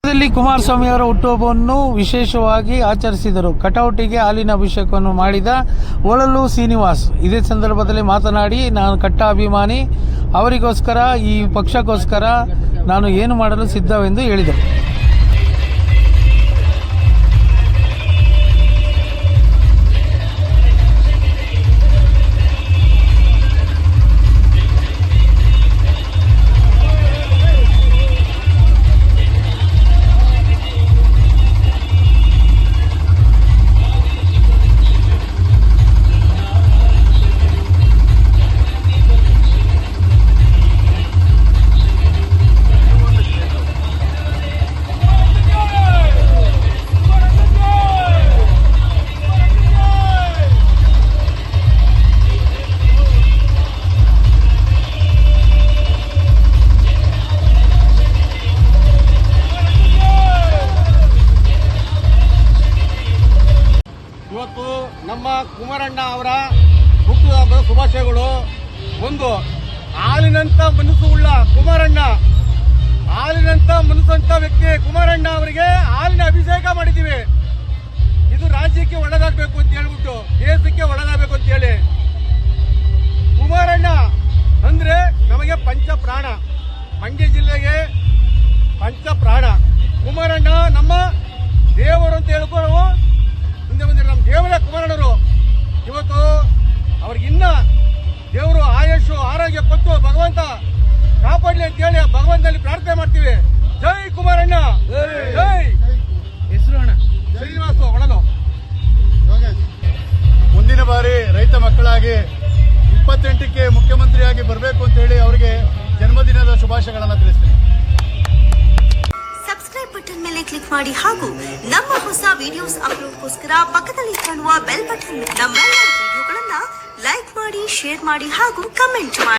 ಕುಮಾರಸ್ವಾಮಿ ಅವರ ಹುಟ್ಟುಹಬ್ಬವನ್ನು ವಿಶೇಷವಾಗಿ ಆಚರಿಸಿದರು. ಕಟೌಟಿಗೆ ಹಾಲಿನ ಅಭಿಷೇಕವನ್ನು ಮಾಡಿದ ಒಳಲು ಶ್ರೀನಿವಾಸ್ ಇದೇ ಸಂದರ್ಭದಲ್ಲಿ ಮಾತನಾಡಿ, ನಾನು ಕಟ್ಟ ಅಭಿಮಾನಿ, ಅವರಿಗೋಸ್ಕರ ಈ ಪಕ್ಷಕ್ಕೋಸ್ಕರ ನಾನು ಏನು ಮಾಡಲು ಸಿದ್ಧವೆಂದು ಹೇಳಿದರು. ಇವತ್ತು ನಮ್ಮ ಕುಮಾರಣ್ಣ ಅವರ ಹುಟ್ಟುಹಬ್ಬದ ಶುಭಾಶಯಗಳು. ಒಂದು ಹಾಲಿನಂತ ಮನಸ್ಸು ಉಳ್ಳ ಕುಮಾರಣ್ಣ, ಹಾಲಿನಂತ ಮನಸ್ಸಂತ ವ್ಯಕ್ತಿ ಕುಮಾರಣ್ಣ ಅವರಿಗೆ ಹಾಲಿನ ಅಭಿಷೇಕ ಮಾಡಿದ್ದೀವಿ. ಇದು ರಾಜ್ಯಕ್ಕೆ ಒಳ್ಳೆದಾಗಬೇಕು ಅಂತ ಹೇಳ್ಬಿಟ್ಟು, ದೇಶಕ್ಕೆ ಒಳ್ಳೆದಾಗಬೇಕು ಅಂತ ಹೇಳಿ. ಕುಮಾರಣ್ಣ ಅಂದ್ರೆ ನಮಗೆ ಪಂಚ ಪ್ರಾಣ, ಮಂಡ್ಯ ಜಿಲ್ಲೆಗೆ ಪಂಚ ಪ್ರಾಣ. ಕುಮಾರಣ್ಣ ನಮ್ಮ ದೇವರು ಅಂತ ಹೇಳ್ಕೊಂಡು ಮುಂದೆ ಬಂದಿರೋ ನಮ್ಮ ದೇವರೇ ಕುಮಾರಣ್ಣರು. ಇವತ್ತು ಅವ್ರಿಗಿನ್ನ ದೇವರು ಆಯುಷು ಆರೋಗ್ಯ ಕೊಟ್ಟು ಭಗವಂತ ಕಾಪಾಡಲಿ ಅಂತ ಹೇಳಿ ಭಗವಂತನಲ್ಲಿ ಪ್ರಾರ್ಥನೆ ಮಾಡ್ತೀವಿ. ಜೈ ಕುಮಾರಣ್ಣ, ಜೈ. ಹೆಸರು ಅಣ್ಣ ಶ್ರೀನಿವಾಸ ಒಳಲು. ಮುಂದಿನ ಬಾರಿ ರೈತ ಮಕ್ಕಳಾಗಿ 28ಕ್ಕೆ ಮುಖ್ಯಮಂತ್ರಿಯಾಗಿ ಬರಬೇಕು ಅಂತ ಹೇಳಿ ಅವರಿಗೆ ಜನ್ಮದಿನದ ಶುಭಾಶಯಗಳನ್ನು ತಿಳಿಸ್ತೀನಿ. ಸಬ್ಸ್ಕ್ರೈಬ್ ಬಟನ್ ಮೇಲೆ ಕ್ಲಿಕ್ ಮಾಡಿ ಹಾಗೂ ನಮ್ಮ ಹೊಸ ವಿಡಿಯೋಸ್ ಅಪ್ಲೋಡ್ಗೋಸ್ಕರ ಪಕ್ಕದಲ್ಲಿ ಕಾಣುವ ಬೆಲ್ ಬಟನ್ ನಮ್ಮೆಲ್ಲ ವಿಡಿಯೋಗಳನ್ನ ಲೈಕ್ ಮಾಡಿ, ಶೇರ್ ಮಾಡಿ ಹಾಗೂ ಕಮೆಂಟ್ ಮಾಡಿ.